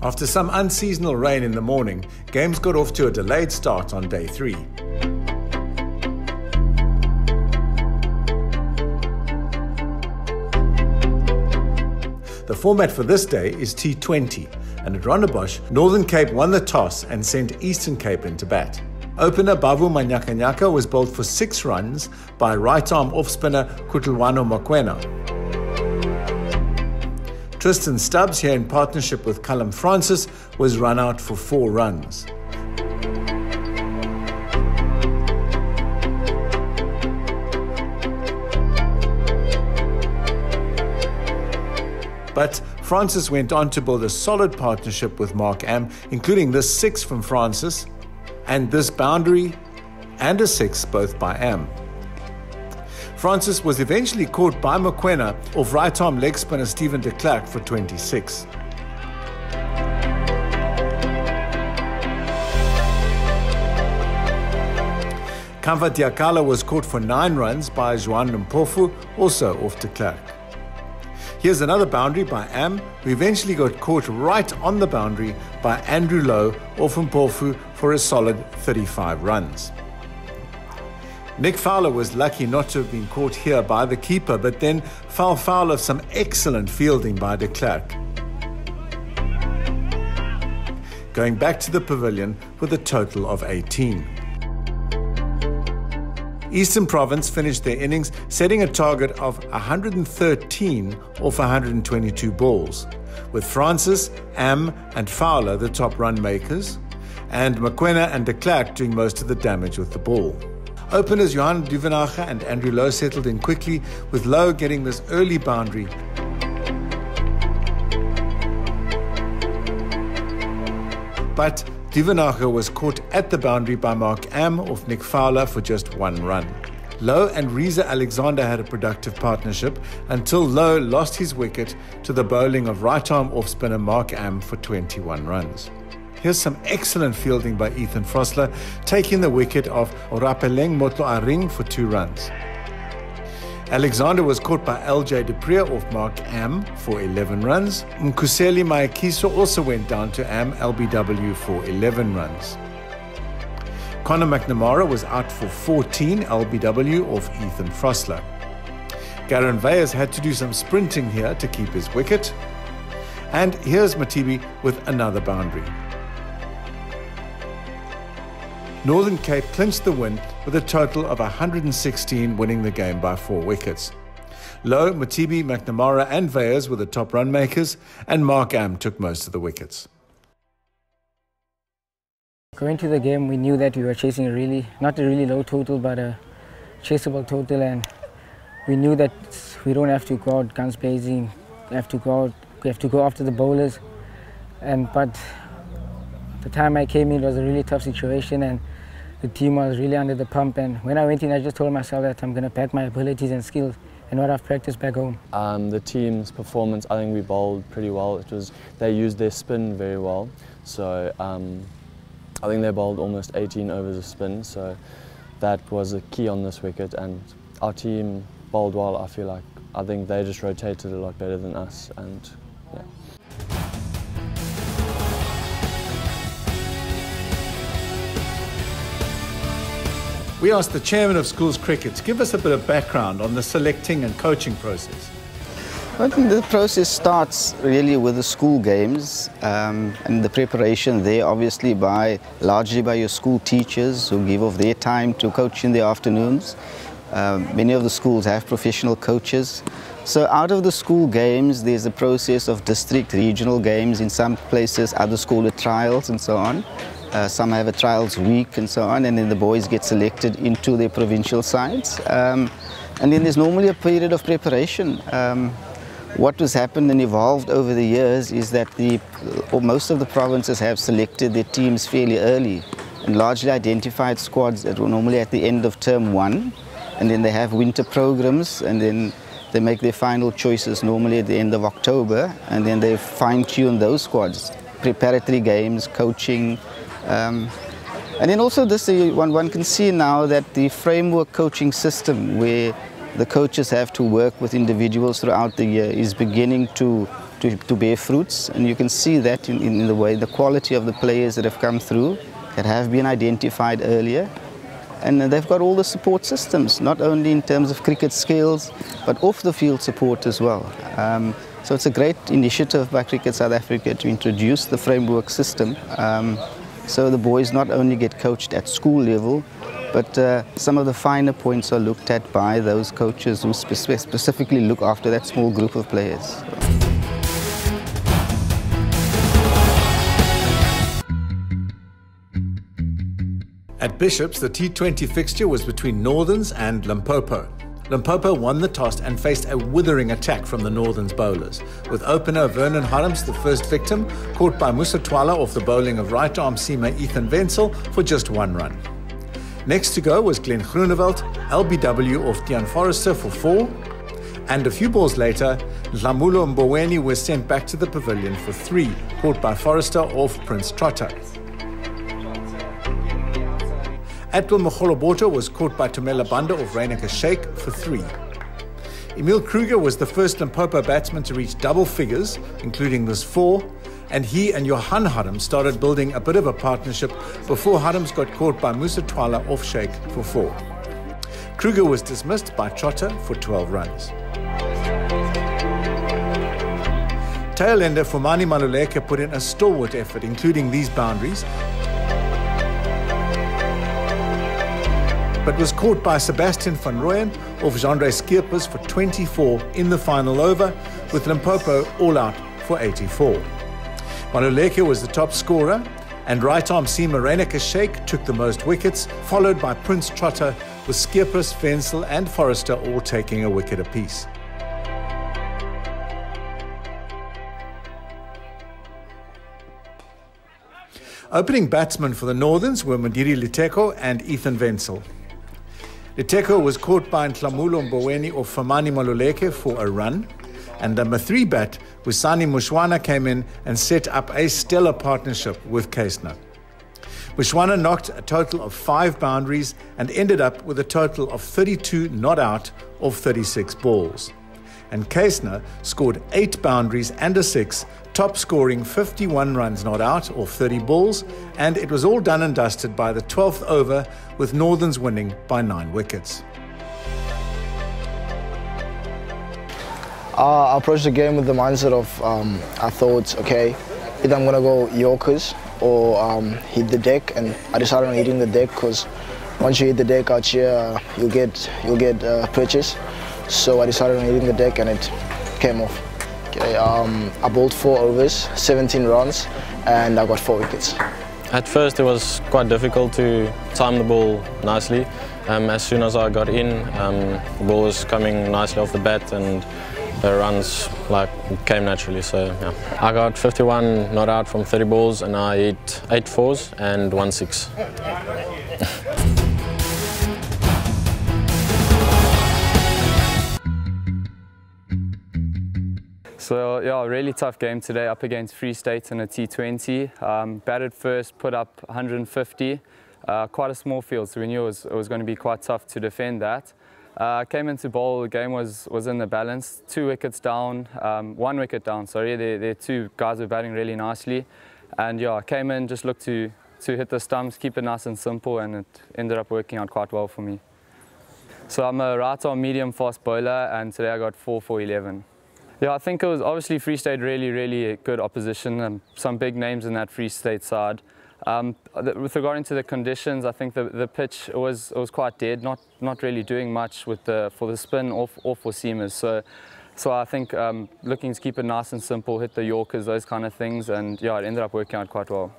After some unseasonal rain in the morning, games got off to a delayed start on day 3. The format for this day is T20, and at Rondebosch, Northern Cape won the toss and sent Eastern Cape into bat. Opener Bavu Manyakanyaka was bowled for 6 runs by right-arm off-spinner Kutlwano Mokoena. Tristan Stubbs, here in partnership with Callum Francis, was run out for 4 runs. But Francis went on to build a solid partnership with Mark Am, including this 6 from Francis, and this boundary and a 6 both by Am. Francis was eventually caught by Mokoena off right-arm leg spinner Stephen de Klerk for 26. Kamva Diakala was caught for 9 runs by Juan Mpofu, also off de Klerk. Here's another boundary by Am, who eventually got caught right on the boundary by Andrew Lowe off Mpofu for a solid 35 runs. Nick Fowler was lucky not to have been caught here by the keeper, but then fell foul of some excellent fielding by de Klerk. Going back to the pavilion with a total of 18. Eastern Province finished their innings setting a target of 113 off 122 balls, with Francis, Am and Fowler the top run makers, and Mokoena and de Klerk doing most of the damage with the ball. Openers Johan Duvenacher and Andrew Lowe settled in quickly, with Lowe getting this early boundary. But Duvenacher was caught at the boundary by Mark Am off Nick Fowler for just 1 run. Lowe and Reza Alexander had a productive partnership until Lowe lost his wicket to the bowling of right-arm off-spinner Mark Am for 21 runs. Here's some excellent fielding by Ethan Frosler, taking the wicket of Orapeleng Motlo Aring for 2 runs. Alexander was caught by LJ Dupree off Mark Am for 11 runs. Mkuseli Maekiso also went down to Am LBW for 11 runs. Conor McNamara was out for 14 LBW off Ethan Frosler. Garen Veyers had to do some sprinting here to keep his wicket. And here's Matibi with another boundary. Northern Cape clinched the win with a total of 116, winning the game by 4 wickets. Lowe, Matibi, McNamara and Veyers were the top run makers, and Mark Am took most of the wickets. Going to the game, we knew that we were chasing not a really low total, but a chaseable total, and we knew that we don't have to go out guns blazing. We have to go after the bowlers. But the time I came in, it was a really tough situation, and the team was really under the pump. And when I went in, I just told myself that I'm going to pack my abilities and skills and what I've practiced back home. The team's performance, I think we bowled pretty well. They used their spin very well. So I think they bowled almost 18 overs of spin. So that was a key on this wicket. And our team bowled well, I feel like. I think they just rotated a lot better than us. And yeah. We asked the chairman of schools cricket to give us a bit of background on the selecting and coaching process. I think the process starts really with the school games and the preparation there, obviously largely by your school teachers who give off their time to coach in the afternoons. Many of the schools have professional coaches. So out of the school games, there's a process of district, regional games. In some places, others call it trials and so on. Some have a trials week and so on, and then the boys get selected into their provincial sides. And then there's normally a period of preparation. What has happened and evolved over the years is that most of the provinces have selected their teams fairly early and largely identified squads that were normally at the end of term 1, and then they have winter programs, and then they make their final choices normally at the end of October, and then they fine-tune those squads, preparatory games, coaching. And then also one can see now that the framework coaching system, where the coaches have to work with individuals throughout the year, is beginning to to bear fruits, and you can see that in the way, the quality of the players that have come through, that have been identified earlier. And they've got all the support systems, not only in terms of cricket skills, but off-the-field support as well. So it's a great initiative by Cricket South Africa to introduce the framework system. So the boys not only get coached at school level, but some of the finer points are looked at by those coaches who specifically look after that small group of players. At Bishops, the T20 fixture was between Northerns and Limpopo. Limpopo won the toss and faced a withering attack from the Northerns bowlers, with opener Vernon Harms the first victim, caught by Musa Twala off the bowling of right-arm seamer Ethan Wenzel for just 1 run. Next to go was Glenn Groenewald, LBW off Tian Forrester for 4, and a few balls later, Dlamulo Mboweni was sent back to the pavilion for 3, caught by Forrester off Prince Trotter. Atwell Mokgoloboto was caught by Tumela Banda of Reineke Sheikh for 3. Emil Kruger was the first Limpopo batsman to reach double figures, including this 4, and he and Johan Harms started building a bit of a partnership before Harms got caught by Musa Twala off Sheikh for 4. Kruger was dismissed by Trotter for 12 runs. Tail-ender Fumani Maluleke put in a stalwart effort, including these boundaries, but was caught by Sebastian van Rooyen off Jandre Skeepers for 24 in the final over, with Limpopo all out for 84. Maluleke was the top scorer, and right-arm seamer Reineke Sheikh took the most wickets, followed by Prince Trotter, with Skeepers, Wenzel and Forrester all taking a wicket apiece. Opening batsmen for the Northerns were Madiri Liteko and Ethan Wenzel. Liteko was caught by Dlamulo Mboweni or Famani Maluleke for a run, and number 3 bat, Wisani Mushwana, came in and set up a stellar partnership with Keisner. Mushwana knocked a total of 5 boundaries and ended up with a total of 32 not out of 36 balls. And Keisner scored 8 boundaries and a 6, top scoring 51 runs not out of 30 balls, and it was all done and dusted by the 12th over, with Northerns winning by 9 wickets. I approached the game with the mindset of I thought, okay, either I'm going to go Yorkers or hit the deck, and I decided on hitting the deck because once you hit the deck out here, you'll get purchase. So I decided on hitting the deck and it came off. Okay, I bowled 4 overs, 17 runs, and I got 4 wickets. At first it was quite difficult to time the ball nicely. As soon as I got in, the ball was coming nicely off the bat and the runs came naturally. So yeah. I got 51 not out from 30 balls and I hit 8 fours and 1 6. So yeah, really tough game today up against Free State in a T20. Batted first, put up 150, quite a small field, so we knew it was going to be quite tough to defend that. Came into bowl, the game was in the balance, 2 wickets down, 1 wicket down, sorry, the 2 guys were batting really nicely. And yeah, I came in, just looked to hit the stumps, keep it nice and simple, and it ended up working out quite well for me. So I'm a right-arm medium fast bowler, and today I got 4 for 11. Yeah, I think it was obviously Free State really good opposition, and some big names in that Free State side. With regarding to the conditions, I think the pitch was quite dead, not really doing much for the spin or for seamers. So I think looking to keep it nice and simple, hit the Yorkers, those kind of things, and yeah, it ended up working out quite well.